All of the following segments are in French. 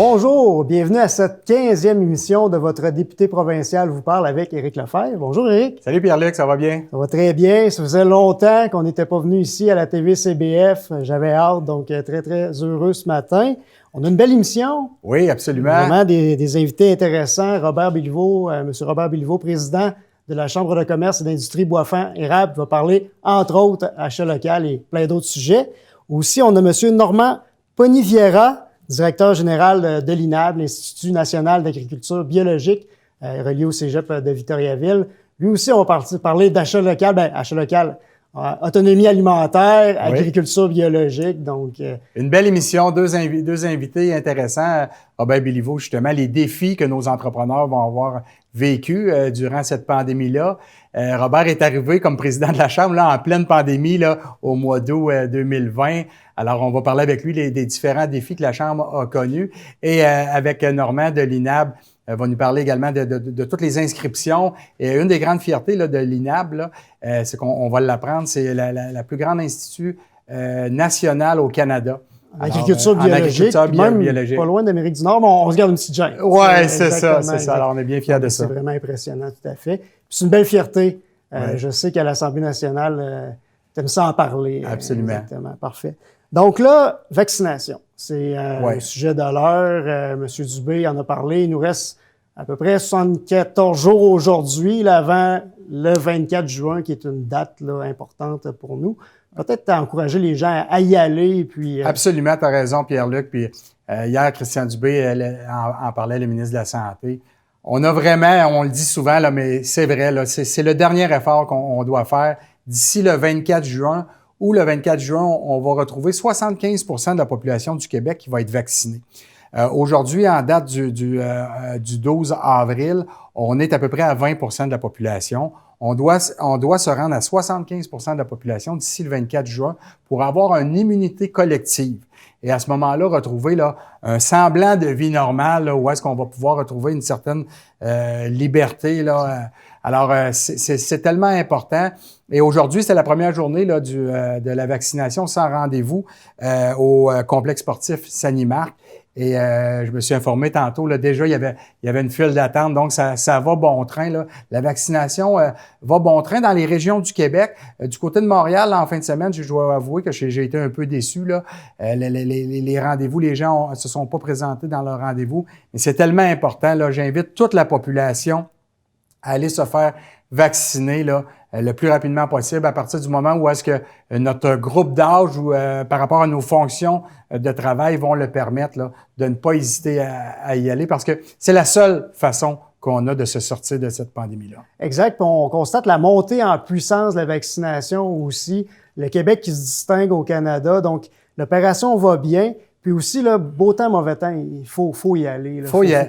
Bonjour, bienvenue à cette 15e émission de votre député provincial vous parle avec Éric Lefebvre. Bonjour Éric. Salut Pierre-Luc, ça va bien? Ça va très bien. Ça faisait longtemps qu'on n'était pas venu ici à la TV CBF. J'avais hâte, donc très, très heureux ce matin. On a une belle émission. Oui, absolument. Vraiment des invités intéressants. Robert Béliveau, Monsieur Robert Béliveau, président de la Chambre de commerce et d'industrie Boisfand-Érable, va parler, entre autres, achat local et plein d'autres sujets. Aussi, on a Monsieur Normand Poniviera, directeur général de l'INAB, l'Institut national d'agriculture biologique, relié au cégep de Victoriaville. Lui aussi, on va parler d'achat local, achat local, autonomie alimentaire, agriculture biologique. Donc, une belle émission, deux invités intéressants. Robert Béliveau, justement, les défis que nos entrepreneurs vont avoir vécu durant cette pandémie-là. Robert est arrivé comme président de la Chambre là, en pleine pandémie là, au mois d'août 2020. Alors, on va parler avec lui des différents défis que la Chambre a connus. Et avec Normand de l'INAB, va nous parler également de toutes les inscriptions. Et une des grandes fiertés là, de l'INAB, c'est qu'on va l'apprendre, c'est la plus grande institut national au Canada. Agriculture biologique, même biologique. Pas loin d'Amérique du Nord, mais on se garde une petite gêne. Oui, c'est ça. Alors, on est bien fiers de ça. C'est vraiment impressionnant, tout à fait. C'est une belle fierté. Je sais qu'à l'Assemblée nationale, tu aimes ça en parler. Absolument. Exactement, parfait. Donc là, vaccination. C'est le sujet de l'heure. Monsieur Dubé en a parlé. Il nous reste à peu près 74 jours aujourd'hui, là, avant le 24 juin, qui est une date là, importante pour nous. Peut-être encourager les gens à y aller. Puis, Absolument, tu as raison, Pierre-Luc. Puis hier, Christian Dubé en parlait, le ministre de la Santé. On a vraiment, on le dit souvent, là, mais c'est vrai, là, c'est le dernier effort qu'on doit faire. D'ici le 24 juin, ou le 24 juin, on va retrouver 75 % de la population du Québec qui va être vaccinée. Aujourd'hui, en date du 12 avril, on est à peu près à 20 % de la population. On doit se rendre à 75 % de la population d'ici le 24 juin pour avoir une immunité collective. Et à ce moment-là, retrouver là, un semblant de vie normale, là, où est-ce qu'on va pouvoir retrouver une certaine liberté. Là. Alors, c'est tellement important. Et aujourd'hui, c'est la première journée là, de la vaccination sans rendez-vous au complexe sportif Sanimark. Et je me suis informé tantôt, là, déjà, il y avait une file d'attente, donc ça va bon train. Là. La vaccination va bon train dans les régions du Québec. Du côté de Montréal, là, en fin de semaine, je dois avouer que j'ai été un peu déçu. Là. Les rendez-vous, les gens se sont pas présentés dans leurs rendez-vous. Mais c'est tellement important. Là, j'invite toute la population à aller se faire vacciner là, le plus rapidement possible à partir du moment où est-ce que notre groupe d'âge ou par rapport à nos fonctions de travail vont le permettre là, de ne pas hésiter à y aller parce que c'est la seule façon qu'on a de se sortir de cette pandémie-là. Exact. Puis on constate la montée en puissance de la vaccination aussi. Le Québec qui se distingue au Canada. Donc, l'opération va bien. Puis aussi, là, beau temps, mauvais temps, il faut y aller. Il faut y aller.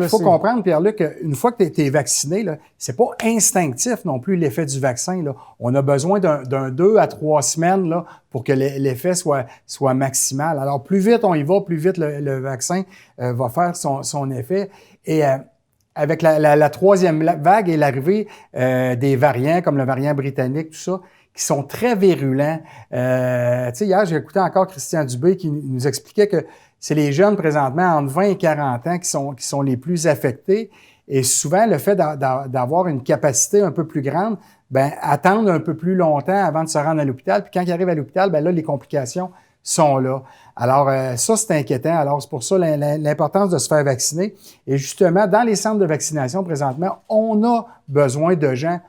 Il faut comprendre, Pierre-Luc, qu'une fois que tu es vacciné, là, c'est pas instinctif non plus l'effet du vaccin. Là. On a besoin d'un 2 à 3 semaines là, pour que l'effet soit maximal. Alors, plus vite on y va, plus vite le vaccin va faire son effet. Et avec la troisième vague et l'arrivée des variants, comme le variant britannique, tout ça, qui sont très virulents. Tu sais, hier, j'ai écouté encore Christian Dubé qui nous expliquait que c'est les jeunes présentement entre 20 et 40 ans qui sont les plus affectés. Et souvent, le fait d'avoir une capacité un peu plus grande, attendre un peu plus longtemps avant de se rendre à l'hôpital. Puis quand ils arrivent à l'hôpital, là, les complications sont là. Alors, ça, c'est inquiétant. Alors, c'est pour ça l'importance de se faire vacciner. Et justement, dans les centres de vaccination, présentement, on a besoin de gens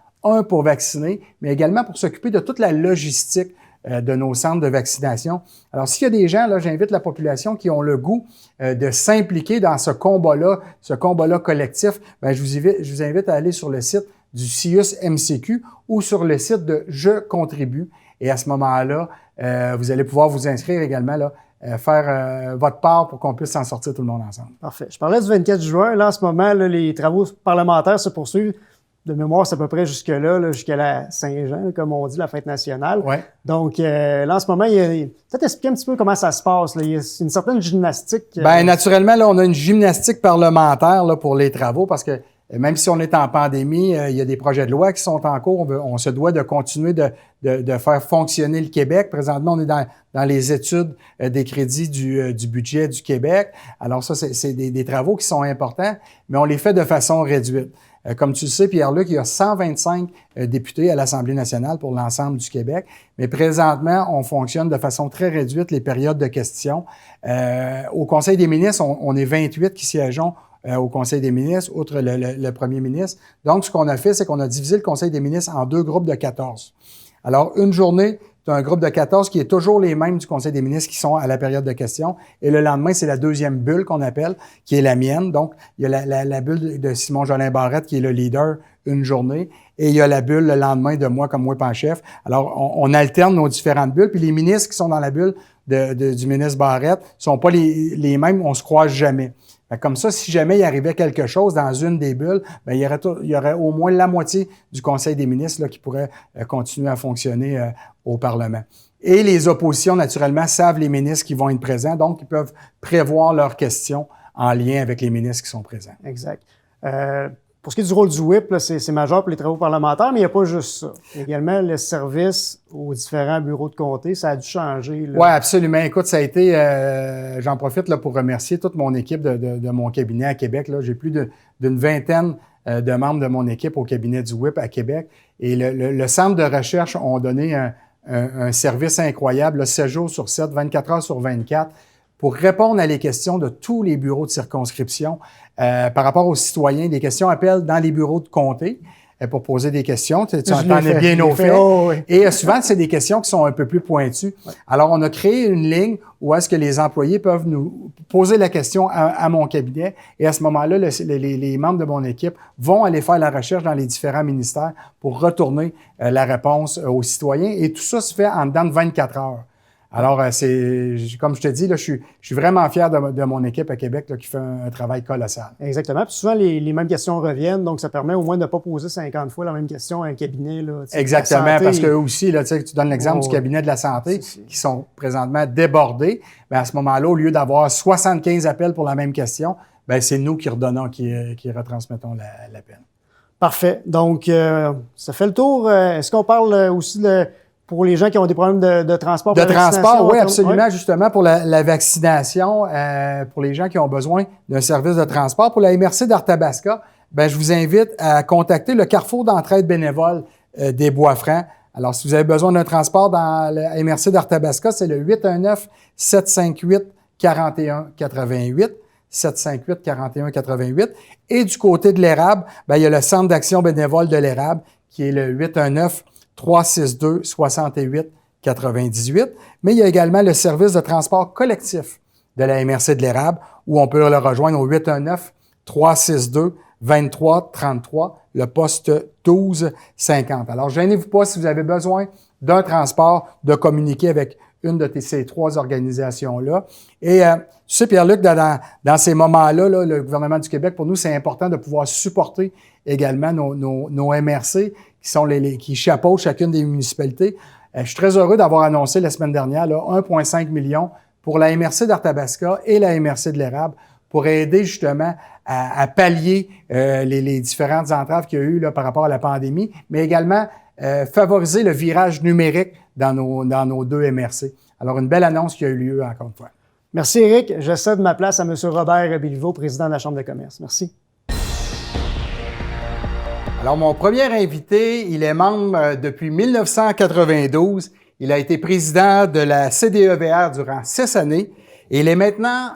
pour vacciner, mais également pour s'occuper de toute la logistique de nos centres de vaccination. Alors, s'il y a des gens, là, j'invite la population qui ont le goût de s'impliquer dans ce combat-là collectif, je vous invite à aller sur le site du CIUS MCQ ou sur le site de Je contribue. Et à ce moment-là, vous allez pouvoir vous inscrire également, là, faire votre part pour qu'on puisse s'en sortir tout le monde ensemble. Parfait. Je parlais du 24 juin. Là, en ce moment, là, les travaux parlementaires se poursuivent. De mémoire, c'est à peu près jusque-là, jusqu'à la Saint-Jean, comme on dit, la fête nationale. Ouais. Donc, là, en ce moment, peut-être expliquer un petit peu comment ça se passe. Là. Il y a une certaine gymnastique. Naturellement, là, on a une gymnastique parlementaire là, pour les travaux parce que même si on est en pandémie, il y a des projets de loi qui sont en cours. On se doit de continuer de faire fonctionner le Québec. Présentement, on est dans les études des crédits du budget du Québec. Alors ça, c'est des travaux qui sont importants, mais on les fait de façon réduite. Comme tu le sais, Pierre-Luc, il y a 125 députés à l'Assemblée nationale pour l'ensemble du Québec, mais présentement, on fonctionne de façon très réduite les périodes de questions. Au Conseil des ministres, on est 28 qui siégeons au Conseil des ministres, outre le premier ministre. Donc, ce qu'on a fait, c'est qu'on a divisé le Conseil des ministres en 2 groupes de 14. Alors, une journée, tu as un groupe de 14 qui est toujours les mêmes du Conseil des ministres qui sont à la période de questions. Et le lendemain, c'est la deuxième bulle qu'on appelle, qui est la mienne. Donc, il y a la bulle de Simon-Jolin Barrette, qui est le leader une journée. Et il y a la bulle le lendemain de moi comme whip en chef. Alors, on alterne nos différentes bulles. Puis les ministres qui sont dans la bulle du ministre Barrette sont pas les mêmes, on se croise jamais. Comme ça, si jamais il arrivait quelque chose dans une des bulles, bien, il y aurait au moins la moitié du Conseil des ministres là, qui pourrait continuer à fonctionner au Parlement. Et les oppositions, naturellement, savent les ministres qui vont être présents, donc ils peuvent prévoir leurs questions en lien avec les ministres qui sont présents. Exact. Pour ce qui est du rôle du whip, c'est majeur pour les travaux parlementaires, mais il n'y a pas juste ça. Également, le service aux différents bureaux de comté, ça a dû changer. Oui, absolument. Écoute, ça a été, j'en profite là, pour remercier toute mon équipe de mon cabinet à Québec. Là. J'ai plus d'une vingtaine de membres de mon équipe au cabinet du whip à Québec. Et le centre de recherche ont donné un service incroyable, là, 7 jours sur 7, 24 heures sur 24, pour répondre à les questions de tous les bureaux de circonscription par rapport aux citoyens. Des questions appellent dans les bureaux de comté pour poser des questions. Tu entendais bien nos faits. Oh, oui. Et souvent, c'est des questions qui sont un peu plus pointues. Ouais. Alors, on a créé une ligne où est-ce que les employés peuvent nous poser la question à mon cabinet. Et à ce moment-là, les membres de mon équipe vont aller faire la recherche dans les différents ministères pour retourner la réponse aux citoyens. Et tout ça se fait en dedans de 24 heures. Alors, c'est comme je te dis, là, je suis vraiment fier de mon équipe à Québec là, qui fait un travail colossal. Exactement. Puis souvent, les mêmes questions reviennent, donc ça permet au moins de ne pas poser 50 fois la même question à un cabinet. Là, exactement, parce qu'eux aussi, là, tu donnes l'exemple du cabinet de la santé qui sont présentement débordés. Bien, à ce moment-là, au lieu d'avoir 75 appels pour la même question, bien, c'est nous qui redonnons, qui retransmettons l'appel. Parfait. Donc, ça fait le tour. Est-ce qu'on parle aussi pour les gens qui ont des problèmes de transport? De transport, oui, absolument. Oui. Justement, pour la vaccination, pour les gens qui ont besoin d'un service de transport. Pour la MRC d'Arthabasca, ben, je vous invite à contacter le Carrefour d'entraide bénévole des Bois-Francs. Alors, si vous avez besoin d'un transport dans la MRC d'Arthabasca, c'est le 819-758-4188. 758-4188. Et du côté de l'Érable, ben, il y a le Centre d'action bénévole de l'Érable, qui est le 819-362-68-98. Mais il y a également le service de transport collectif de la MRC de l'Érable, où on peut le rejoindre au 819-362-2333, le poste 1250. Alors, gênez-vous pas si vous avez besoin d'un transport, de communiquer avec une de ces 3 organisations-là. Et tu sais, Pierre-Luc, dans ces moments-là, là, le gouvernement du Québec, pour nous, c'est important de pouvoir supporter également nos MRC qui chapeautent chacune des municipalités. Je suis très heureux d'avoir annoncé la semaine dernière là, 1,5 million pour la MRC d'Arthabasca et la MRC de l'Érable pour aider justement à pallier les différentes entraves qu'il y a eu là, par rapport à la pandémie, mais également favoriser le virage numérique dans nos 2 MRC. Alors, une belle annonce qui a eu lieu encore une fois. Merci, Éric. Je cède ma place à M. Robert Béliveau, président de la Chambre de commerce. Merci. Alors, mon premier invité, il est membre depuis 1992. Il a été président de la CDEVR durant 6 années et il est maintenant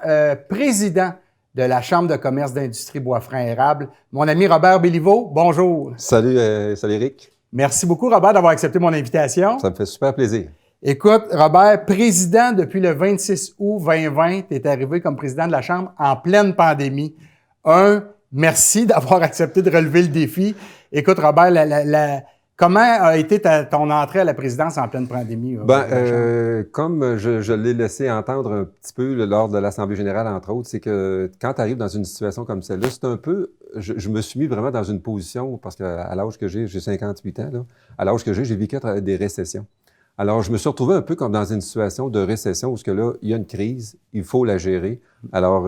président de la Chambre de commerce d'industrie Bois-Francs-Érable. Mon ami Robert Béliveau, bonjour. Salut Éric. Merci beaucoup, Robert, d'avoir accepté mon invitation. Ça me fait super plaisir. Écoute, Robert, président depuis le 26 août 2020, tu es arrivé comme président de la Chambre en pleine pandémie. Merci d'avoir accepté de relever le défi. Écoute, Robert, comment a été ton entrée à la présidence en pleine pandémie? Comme je l'ai laissé entendre un petit peu lors de l'Assemblée générale, entre autres, c'est que quand tu arrives dans une situation comme celle-là, c'est un peu... Je me suis mis vraiment dans une position, parce qu'à l'âge que j'ai 58 ans, là, à l'âge que j'ai vécu des récessions. Alors, je me suis retrouvé un peu comme dans une situation de récession où là, il y a une crise, il faut la gérer. Alors,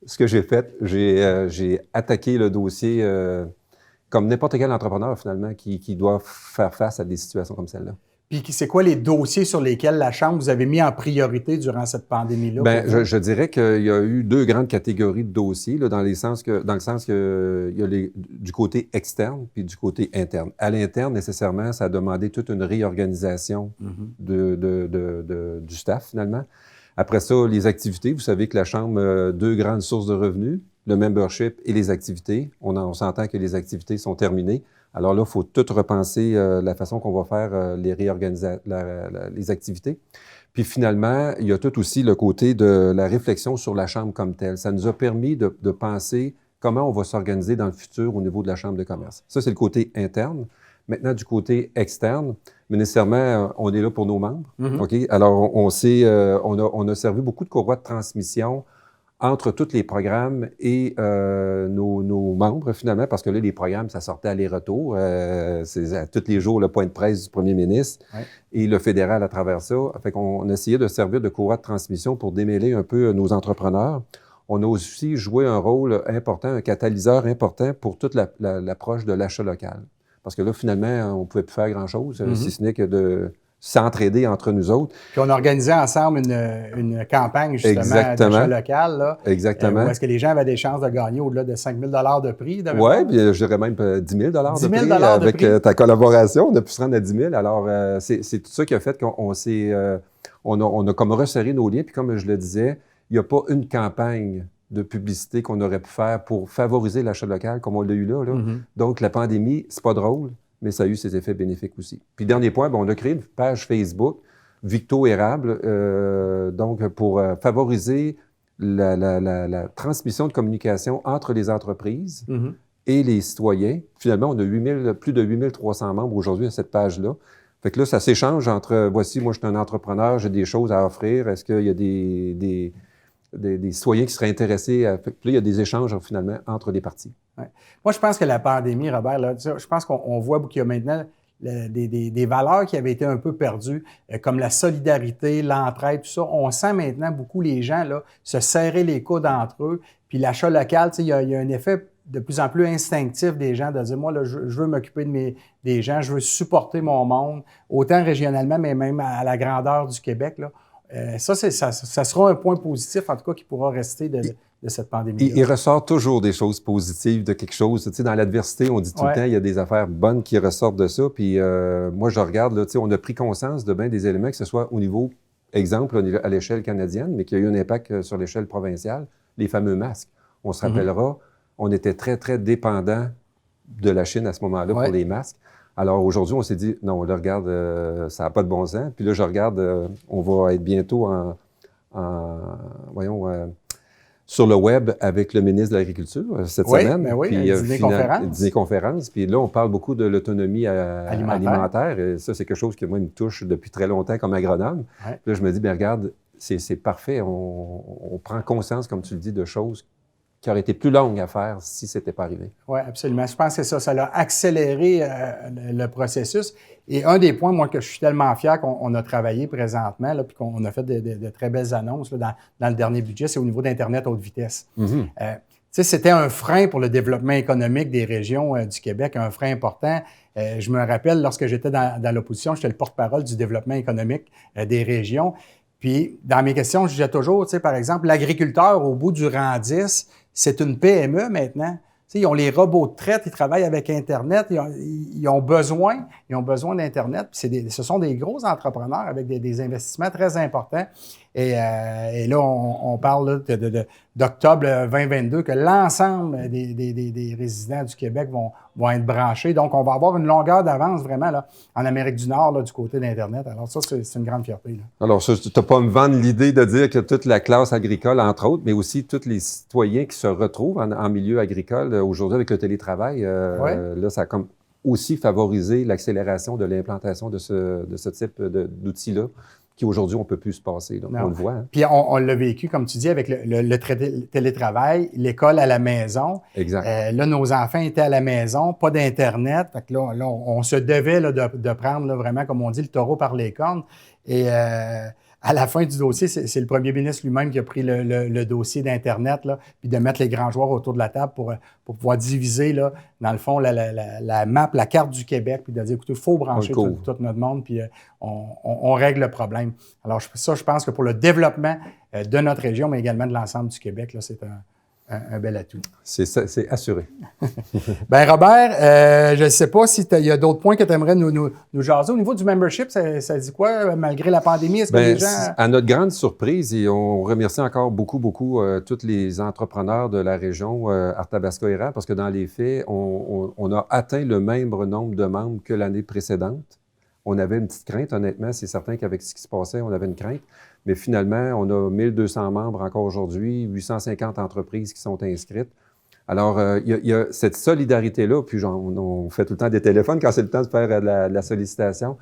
ce que j'ai fait, j'ai attaqué le dossier comme n'importe quel entrepreneur, finalement, qui doit faire face à des situations comme celle-là. Puis c'est quoi les dossiers sur lesquels la Chambre vous avez mis en priorité durant cette pandémie-là? Bien, je dirais qu'il y a eu deux grandes catégories de dossiers, là, dans le sens que il y a du côté externe puis du côté interne. À l'interne, nécessairement, ça a demandé toute une réorganisation du staff, finalement. Après ça, les activités. Vous savez que la Chambre a deux grandes sources de revenus, le membership et les activités. On s'entend que les activités sont terminées. Alors là, il faut tout repenser la façon qu'on va faire les activités. Puis finalement, il y a tout aussi le côté de la réflexion sur la Chambre comme telle. Ça nous a permis de penser comment on va s'organiser dans le futur au niveau de la Chambre de commerce. Ça, c'est le côté interne. Maintenant, du côté externe, mais nécessairement, on est là pour nos membres. OK? Alors, on a servi beaucoup de courroies de transmission entre tous les programmes et nos membres, finalement, parce que là, les programmes, ça sortait aller-retour. C'est à tous les jours le point de presse du premier ministre et le fédéral à travers ça. Fait qu'on essayait de servir de courroie de transmission pour démêler un peu nos entrepreneurs. On a aussi joué un rôle important, un catalyseur important pour toute l'approche de l'achat local. Parce que là, finalement, on ne pouvait plus faire grand-chose, si ce n'est que de s'entraider entre nous autres. Puis on organisait ensemble une campagne, justement, d'achat local. Là, Exactement. Où est-ce que les gens avaient des chances de gagner au-delà de 5 000 de prix? Oui, puis je dirais même 10 000 de 10 000 prix. de Avec prix. Ta collaboration, on a pu se rendre à 10 000. Alors, c'est tout ça qui a fait qu'on on a comme resserré nos liens. Puis comme je le disais, il n'y a pas une campagne de publicité qu'on aurait pu faire pour favoriser l'achat local comme on l'a eu là. Donc, la pandémie, c'est pas drôle, mais ça a eu ses effets bénéfiques aussi. Puis, dernier point, on a créé une page Facebook, Victo Érable, donc pour favoriser la transmission de communication entre les entreprises et les citoyens. Finalement, on a plus de 8 300 membres aujourd'hui à cette page-là. Fait que là, ça s'échange entre, voici, moi, je suis un entrepreneur, j'ai des choses à offrir. Est-ce qu'il y a des citoyens qui seraient intéressés à... Puis là, il y a des échanges, finalement, entre les parties. Ouais. Moi, je pense que la pandémie, Robert, là, je pense qu'on voit qu'il y a maintenant des valeurs qui avaient été un peu perdues, comme la solidarité, l'entraide, tout ça. On sent maintenant beaucoup les gens là, se serrer les coudes entre eux. Puis l'achat local, il y a un effet de plus en plus instinctif des gens de dire, moi, là, je veux m'occuper des gens, je veux supporter mon monde, autant régionalement, mais même à la grandeur du Québec, là. Ça sera un point positif, en tout cas, qui pourra rester de cette pandémie. Il ressort toujours des choses positives de quelque chose. Tu sais, dans l'adversité, on dit tout le temps, il y a des affaires bonnes qui ressortent de ça. Puis moi, je regarde, là, tu sais, on a pris conscience de bien des éléments, que ce soit au niveau, exemple, à l'échelle canadienne, mais qui a eu un impact sur l'échelle provinciale, les fameux masques. On se rappellera, on était très, très dépendant de la Chine à ce moment-là pour les masques. Alors aujourd'hui, on s'est dit, non, là, regarde, ça n'a pas de bon sens. Puis là, je regarde, on va être bientôt sur le web avec le ministre de l'Agriculture cette semaine. Ben oui, puis dîner-conférence. Puis là, on parle beaucoup de l'autonomie alimentaire. Et ça, c'est quelque chose qui, moi, me touche depuis très longtemps comme agronome. Puis là, je me dis, bien, regarde, c'est parfait. On prend conscience, comme tu le dis, de choses qui auraient été plus longues à faire si ce n'était pas arrivé. Oui, absolument. Je pense que ça a accéléré le processus. Et un des points, moi, que je suis tellement fier qu'on a travaillé présentement, là, puis qu'on a fait de très belles annonces là, dans le dernier budget, c'est au niveau d'Internet haute vitesse. Tu sais, c'était un frein pour le développement économique des régions du Québec, un frein important. Je me rappelle, lorsque j'étais dans l'opposition, j'étais le porte-parole du développement économique des régions. Puis, dans mes questions, je disais toujours, tu sais, par exemple, l'agriculteur au bout du rang 10, c'est une PME maintenant. Tu sais, ils ont les robots de traite, ils travaillent avec Internet, ils ont besoin d'Internet. Puis ce sont des gros entrepreneurs avec des investissements très importants. Et là, on parle là, d'octobre 2022 que l'ensemble des résidents du Québec vont être branchés. Donc, on va avoir une longueur d'avance vraiment là, en Amérique du Nord là, du côté d'Internet. Alors ça, c'est une grande fierté. Là. Alors, tu n'as pas à me vendre l'idée de dire que toute la classe agricole, entre autres, mais aussi tous les citoyens qui se retrouvent en milieu agricole aujourd'hui avec le télétravail, là, ça a comme aussi favorisé l'accélération de l'implantation de ce type d'outils-là, qui aujourd'hui, on ne peut plus se passer. Donc, on le voit. Hein. Puis on l'a vécu, comme tu dis, avec le télétravail, l'école à la maison. Exact. Là, nos enfants étaient à la maison, pas d'Internet. Fait que là, on se devait là, de prendre là, vraiment, comme on dit, le taureau par les cornes. Et à la fin du dossier, c'est le premier ministre lui-même qui a pris le dossier d'Internet, là, puis de mettre les grands joueurs autour de la table pour pouvoir diviser, là, dans le fond, la map, la carte du Québec, puis de dire, écoutez, il faut brancher tout notre monde, puis on règle le problème. Alors, je pense que pour le développement de notre région, mais également de l'ensemble du Québec, là, c'est un bel atout. C'est assuré. Bien, Robert, je ne sais pas s'il y a d'autres points que tu aimerais nous jaser. Au niveau du membership, ça dit quoi, malgré la pandémie? Est-ce que les gens... À notre grande surprise, et on remercie encore beaucoup tous les entrepreneurs de la région Arthabasca-Érable, parce que dans les faits, on a atteint le même nombre de membres que l'année précédente. On avait une petite crainte, honnêtement. C'est certain qu'avec ce qui se passait, on avait une crainte. Mais finalement, on a 1200 membres encore aujourd'hui, 850 entreprises qui sont inscrites. Alors, il y a cette solidarité-là, puis on fait tout le temps des téléphones quand c'est le temps de faire de la sollicitation.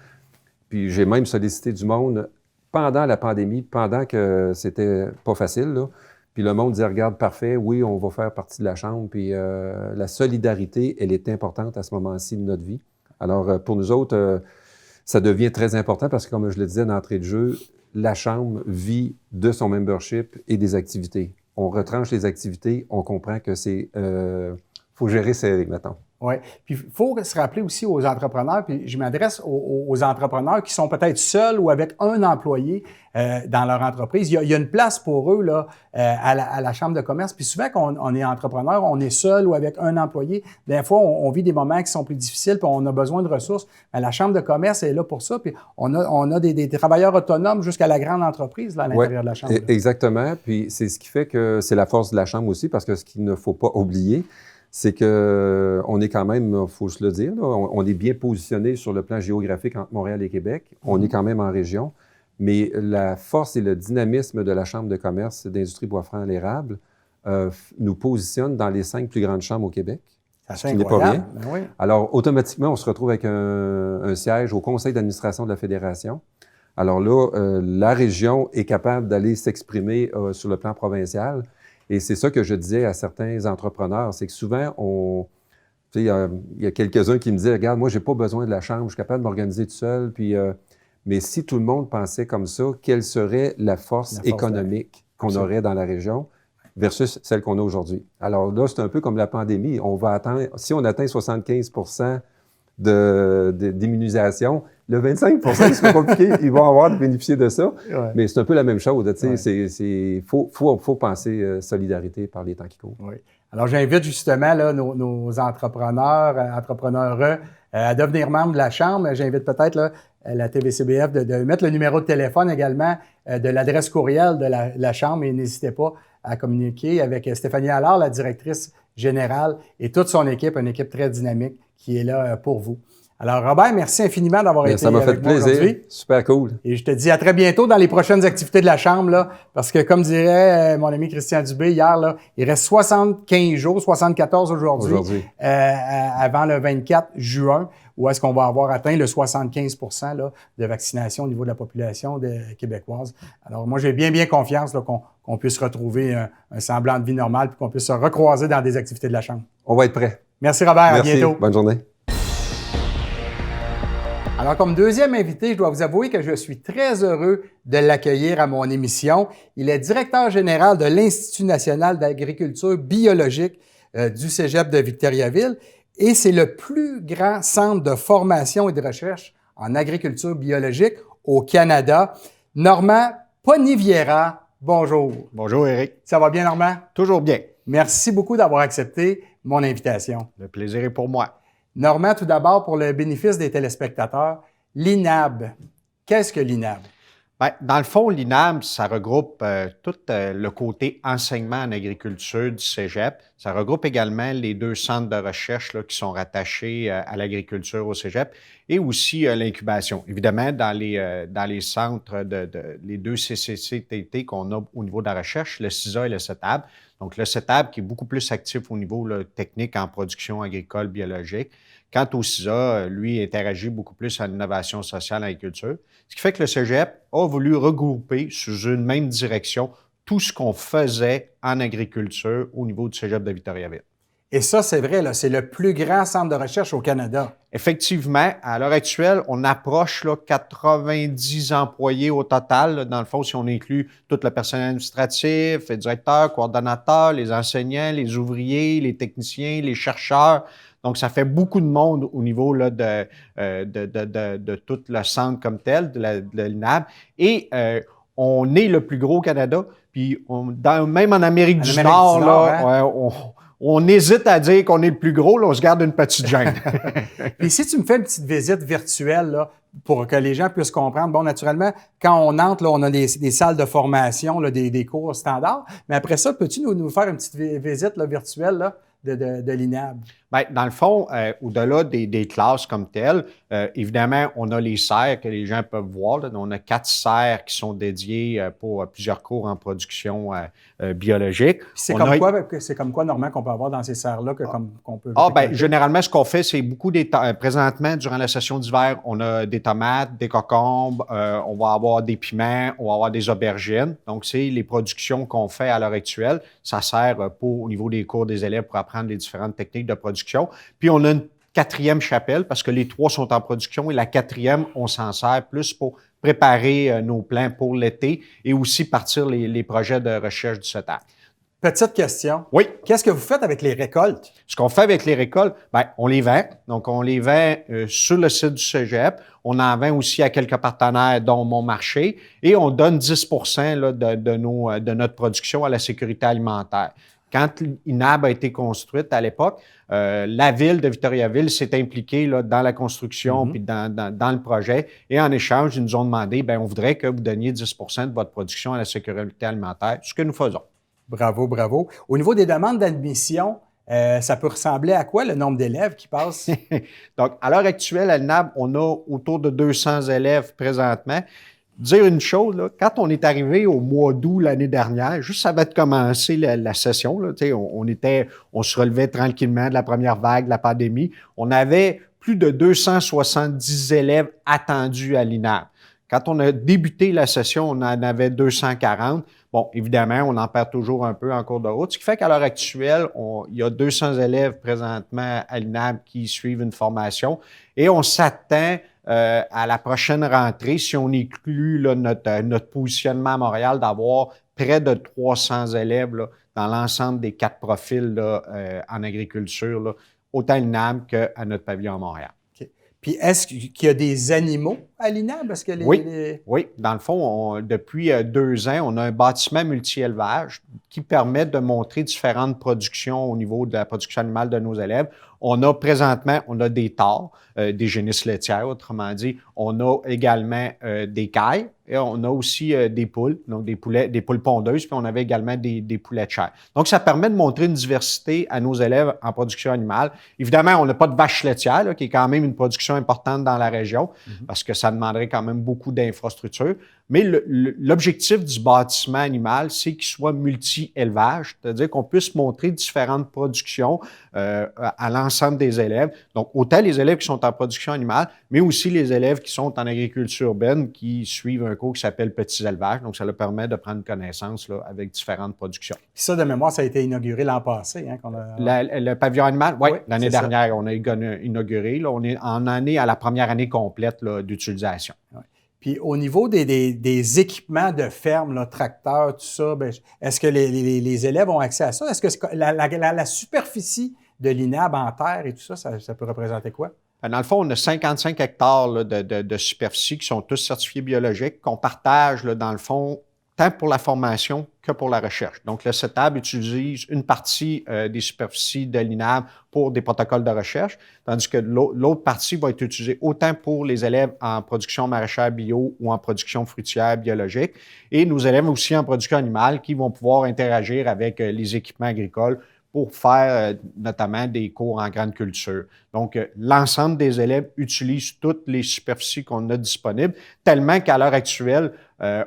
Puis j'ai même sollicité du monde pendant la pandémie, pendant que c'était pas facile, là. Puis le monde dit, regarde, parfait, oui, on va faire partie de la Chambre. Puis la solidarité, elle est importante à ce moment-ci de notre vie. Alors, pour nous autres, ça devient très important parce que, comme je le disais d'entrée de jeu, la Chambre vit de son membership et des activités. On retranche les activités, on comprend que faut gérer serré, mettons. Oui. Puis, il faut se rappeler aussi aux entrepreneurs, puis je m'adresse aux entrepreneurs qui sont peut-être seuls ou avec un employé dans leur entreprise. Il y a une place pour eux là, à la Chambre de commerce. Puis souvent, quand on est entrepreneur, on est seul ou avec un employé. Des fois, on vit des moments qui sont plus difficiles, puis on a besoin de ressources. Mais la Chambre de commerce est là pour ça. Puis on a des travailleurs autonomes jusqu'à la grande entreprise là, à l'intérieur de la Chambre. Exactement. Puis c'est ce qui fait que c'est la force de la Chambre aussi, parce que ce qu'il ne faut pas oublier, c'est qu'on est quand même, il faut se le dire, là, on est bien positionné sur le plan géographique entre Montréal et Québec. On est quand même en région, mais la force et le dynamisme de la Chambre de commerce d'industrie Bois-Franc-l'Érable nous positionne dans les 5 plus grandes chambres au Québec. C'est incroyable. Ben oui. Alors, automatiquement, on se retrouve avec un siège au conseil d'administration de la Fédération. Alors là, la région est capable d'aller s'exprimer sur le plan provincial. Et c'est ça que je disais à certains entrepreneurs, c'est que souvent, il y a quelques-uns qui me disaient, regarde, moi, j'ai pas besoin de la Chambre, je suis capable de m'organiser tout seul. Puis, mais si tout le monde pensait comme ça, quelle serait la force économique qu'on aurait dans la région versus celle qu'on a aujourd'hui? Alors là, c'est un peu comme la pandémie. Si on atteint 75% d'immunisation, le 25%, c'est compliqué, ils vont avoir de bénéficier de ça. Ouais. Mais c'est un peu la même chose. Il faut penser solidarité par les temps qui courent. Oui. Alors, j'invite justement là, nos entrepreneurs, entrepreneureux à devenir membres de la Chambre. J'invite peut-être là, la TVCBF de mettre le numéro de téléphone également, de l'adresse courriel de la Chambre. Et n'hésitez pas à communiquer avec Stéphanie Allard, la directrice générale, et toute son équipe, une équipe très dynamique qui est là pour vous. Alors, Robert, merci infiniment d'avoir été avec moi aujourd'hui. Ça m'a fait plaisir. Super cool. Et je te dis à très bientôt dans les prochaines activités de la Chambre, là, parce que comme dirait mon ami Christian Dubé hier, là, il reste 75 jours, 74 aujourd'hui, avant le 24 juin, où est-ce qu'on va avoir atteint le 75% là, de vaccination au niveau de la population québécoise. Alors, moi, j'ai bien confiance là, qu'on puisse retrouver un semblant de vie normale puis qu'on puisse se recroiser dans des activités de la Chambre. On va être prêts. Merci, Robert. Merci. À bientôt. Bonne journée. Alors, comme deuxième invité, je dois vous avouer que je suis très heureux de l'accueillir à mon émission. Il est directeur général de l'Institut national d'agriculture biologique du Cégep de Victoriaville et c'est le plus grand centre de formation et de recherche en agriculture biologique au Canada. Normand Poniviera, bonjour. Bonjour, Éric. Ça va bien, Normand? Toujours bien. Merci beaucoup d'avoir accepté mon invitation. Le plaisir est pour moi. Normand, tout d'abord, pour le bénéfice des téléspectateurs, l'INAB. Qu'est-ce que l'INAB? Bien, dans le fond, l'INAB, ça regroupe tout le côté enseignement en agriculture du Cégep. Ça regroupe également les 2 centres de recherche là, qui sont rattachés à l'agriculture au Cégep et aussi l'incubation. Évidemment, dans les centres les 2 CCCTT qu'on a au niveau de la recherche, le CISA et le CETAB. Donc, le CETAB qui est beaucoup plus actif au niveau là, technique en production agricole biologique. Quant au CISA, lui, interagit beaucoup plus à l'innovation sociale en agriculture. Ce qui fait que le Cégep a voulu regrouper sous une même direction tout ce qu'on faisait en agriculture au niveau du Cégep de Victoriaville. Et ça, c'est vrai, là, c'est le plus grand centre de recherche au Canada. Effectivement, à l'heure actuelle, on approche là, 90 employés au total. Là, dans le fond, si on inclut tout le personnel administratif, les directeurs, coordonnateurs, les enseignants, les ouvriers, les techniciens, les chercheurs. Donc, ça fait beaucoup de monde au niveau là, de tout le centre comme tel, de l'INAB. Et on est le plus gros au Canada. Puis, même en Amérique du Nord, là, hein? On hésite à dire qu'on est le plus gros, là, on se garde une petite gêne. Puis si tu me fais une petite visite virtuelle là, pour que les gens puissent comprendre, bon, naturellement, quand on entre, là, on a des salles de formation, là, des cours standards, mais après ça, peux-tu nous faire une petite visite là, virtuelle là, de l'INAB? Bien, dans le fond, au-delà des classes comme telles, évidemment, on a les serres que les gens peuvent voir. Là. On a 4 serres qui sont dédiées pour plusieurs cours en production biologique. C'est comme quoi, Normand, qu'on peut avoir dans ces serres-là qu'on peut... Généralement, ce qu'on fait, c'est beaucoup présentement, durant la session d'hiver, on a des tomates, des concombres, on va avoir des piments, on va avoir des aubergines. Donc, c'est les productions qu'on fait à l'heure actuelle. Ça sert au niveau des cours des élèves pour apprendre les différentes techniques de production. Puis, on a une 4e chapelle parce que les 3 sont en production et la 4e, on s'en sert plus pour préparer nos plans pour l'été et aussi partir les projets de recherche du CETAC. Petite question. Oui. Qu'est-ce que vous faites avec les récoltes? Ce qu'on fait avec les récoltes, bien, on les vend. Donc, on les vend sur le site du Cégep. On en vend aussi à quelques partenaires, dont Mon Marché. Et on donne 10 là, de notre production à la sécurité alimentaire. Quand l'INAB a été construite à l'époque, la ville de Victoriaville s'est impliquée là, dans la construction puis dans le projet. Et en échange, ils nous ont demandé, bien, on voudrait que vous donniez 10 de votre production à la sécurité alimentaire, ce que nous faisons. Bravo, bravo. Au niveau des demandes d'admission, ça peut ressembler à quoi le nombre d'élèves qui passent? Donc, à l'heure actuelle, à l'INAB, on a autour de 200 élèves présentement. Dire une chose, là, quand on est arrivé au mois d'août l'année dernière, juste avant de commencer la session, là, on se relevait tranquillement de la première vague de la pandémie, on avait plus de 270 élèves attendus à l'INAB. Quand on a débuté la session, on en avait 240. Bon, évidemment, on en perd toujours un peu en cours de route, ce qui fait qu'à l'heure actuelle, il y a 200 élèves présentement à l'INAB qui suivent une formation et on s'attend à la prochaine rentrée, si on inclut là, notre positionnement à Montréal, d'avoir près de 300 élèves là, dans l'ensemble des 4 profils là, en agriculture, là, autant à l'INAB qu'à notre pavillon à Montréal. Okay. Puis, est-ce qu'il y a des animaux à l'INAB? Parce que Oui, dans le fond, depuis 2 ans, on a un bâtiment multi-élevage qui permet de montrer différentes productions au niveau de la production animale de nos élèves. On a présentement, des tares, des génisses laitières, autrement dit. On a également des cailles et on a aussi des poules, donc des poules pondeuses, puis on avait également des poulets de chair. Donc, ça permet de montrer une diversité à nos élèves en production animale. Évidemment, on n'a pas de vaches laitières, là, qui est quand même une production importante dans la région, parce que ça demanderait quand même beaucoup d'infrastructures. Mais l'objectif du bâtiment animal, c'est qu'il soit multi-élevage, c'est-à-dire qu'on puisse montrer différentes productions à l'ensemble des élèves. Donc, autant les élèves qui sont en production animale, mais aussi les élèves qui sont en agriculture urbaine, qui suivent un cours qui s'appelle Petits élevages. Donc, ça leur permet de prendre connaissance là, avec différentes productions. Puis ça, de mémoire, ça a été inauguré l'an passé. Hein, le pavillon animal, oui, l'année dernière, on a inauguré. Là, on est en année à la première année complète là, d'utilisation. Ouais. Puis au niveau des équipements de ferme, là, tracteurs, tout ça, bien, est-ce que les élèves ont accès à ça? Est-ce que la superficie de l'INAB en terre et tout ça, ça peut représenter quoi? Dans le fond, on a 55 hectares là, de superficie qui sont tous certifiés biologiques, qu'on partage, là, dans le fond, tant pour la formation que pour la recherche. Donc, le CETAB utilise une partie des superficies de l'INAB pour des protocoles de recherche, tandis que l'autre partie va être utilisée autant pour les élèves en production maraîchère bio ou en production fruitière biologique, et nos élèves aussi en production animale qui vont pouvoir interagir avec les équipements agricoles pour faire notamment des cours en grande culture. Donc, l'ensemble des élèves utilisent toutes les superficies qu'on a disponibles, tellement qu'à l'heure actuelle,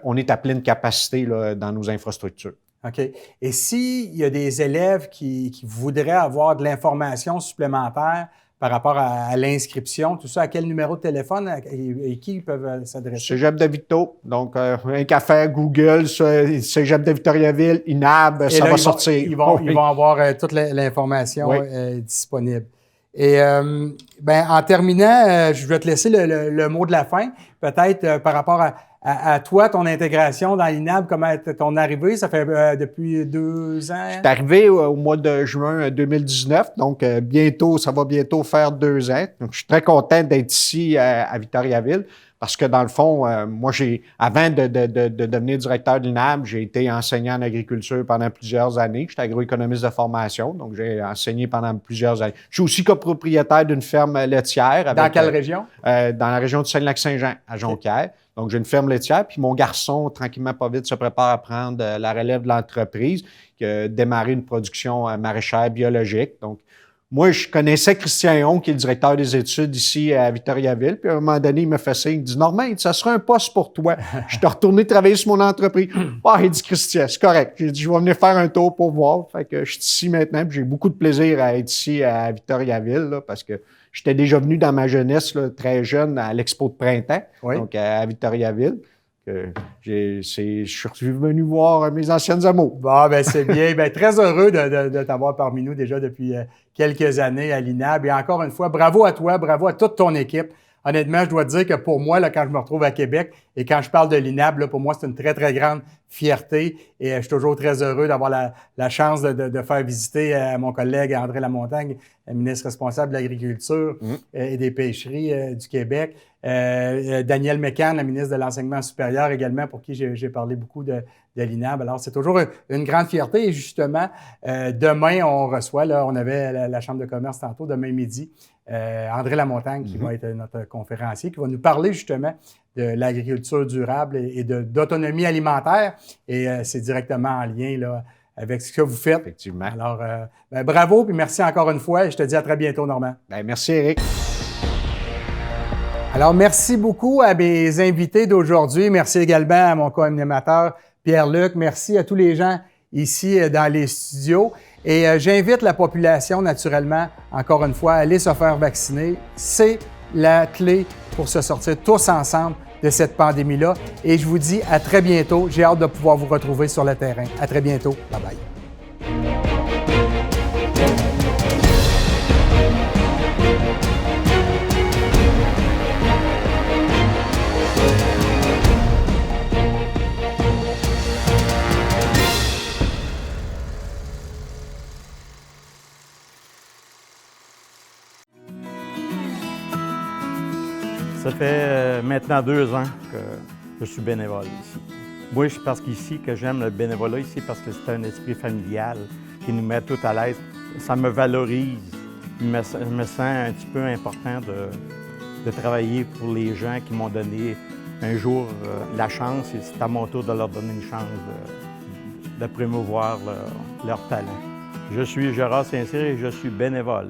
on est à pleine capacité là, dans nos infrastructures. OK. Et s'il y a des élèves qui voudraient avoir de l'information supplémentaire par rapport à l'inscription, tout ça, à quel numéro de téléphone et qui ils peuvent s'adresser? Cégep de Victo, donc un café, Google, Cégep de Victoriaville, INAB, Et ça là, va sortir. Ils vont avoir toute l'information disponible. Et en terminant, je vais te laisser le mot de la fin, peut-être par rapport à toi, ton intégration dans l'INAB, comment ton arrivée, ça fait depuis 2 ans? Je suis arrivé au mois de juin 2019, donc ça va bientôt faire 2 ans. Donc, je suis très content d'être ici à Victoriaville parce que dans le fond, moi, avant de devenir directeur de l'INAB, j'ai été enseignant en agriculture pendant plusieurs années. J'étais agroéconomiste de formation, donc j'ai enseigné pendant plusieurs années. Je suis aussi copropriétaire d'une ferme laitière. Dans quelle région? Dans la région du Saguenay-Lac-Saint-Jean, à Jonquière. Donc, j'ai une ferme laitière, puis mon garçon, tranquillement, pas vite, se prépare à prendre la relève de l'entreprise, qui a démarré une production maraîchère biologique. Donc, moi, je connaissais Christian Héon, qui est le directeur des études ici à Victoriaville, puis à un moment donné, il me fait signe, il dit « Normand, ça sera un poste pour toi. Je t'ai retourné travailler sur mon entreprise. » Ah, il dit « Christian, c'est correct. » J'ai dit « Je vais venir faire un tour pour voir. » Fait que je suis ici maintenant, puis j'ai beaucoup de plaisir à être ici à Victoriaville, là, parce que j'étais déjà venu dans ma jeunesse, là, très jeune, à l'Expo de printemps, donc à Victoriaville. Je suis venu voir mes anciennes amours. Bon, c'est bien. Très heureux de t'avoir parmi nous déjà depuis quelques années à l'INAB. Et encore une fois, bravo à toi, bravo à toute ton équipe. Honnêtement, je dois te dire que pour moi, là, quand je me retrouve à Québec et quand je parle de l'INAB, là, pour moi, c'est une très, très grande fierté. Et je suis toujours très heureux d'avoir la chance de faire visiter mon collègue André Lamontagne, ministre responsable de l'Agriculture et des Pêcheries du Québec. Daniel Mécan, la ministre de l'Enseignement supérieur également, pour qui j'ai parlé beaucoup de l'INAB. Alors, c'est toujours une grande fierté. Et justement, demain, on reçoit, là, on avait la Chambre de commerce tantôt, demain midi, André Lamontagne, qui va être notre conférencier, qui va nous parler justement de l'agriculture durable et d'autonomie alimentaire. Et c'est directement en lien là, avec ce que vous faites. Effectivement. Alors, bravo, puis merci encore une fois. Et je te dis à très bientôt, Normand. Merci, Éric. Alors, merci beaucoup à mes invités d'aujourd'hui. Merci également à mon co-animateur Pierre-Luc. Merci à tous les gens ici dans les studios. Et j'invite la population, naturellement, encore une fois, à aller se faire vacciner. C'est la clé pour se sortir tous ensemble de cette pandémie-là. Et je vous dis à très bientôt. J'ai hâte de pouvoir vous retrouver sur le terrain. À très bientôt. Bye-bye. Ça fait maintenant 2 ans que je suis bénévole ici. Moi, c'est parce qu'ici que j'aime le bénévolat ici parce que c'est un esprit familial qui nous met tout à l'aise. Ça me valorise. Je me sens un petit peu important de travailler pour les gens qui m'ont donné un jour la chance et c'est à mon tour de leur donner une chance de promouvoir leur talent. Je suis Gérard Saint-Cyr et je suis bénévole.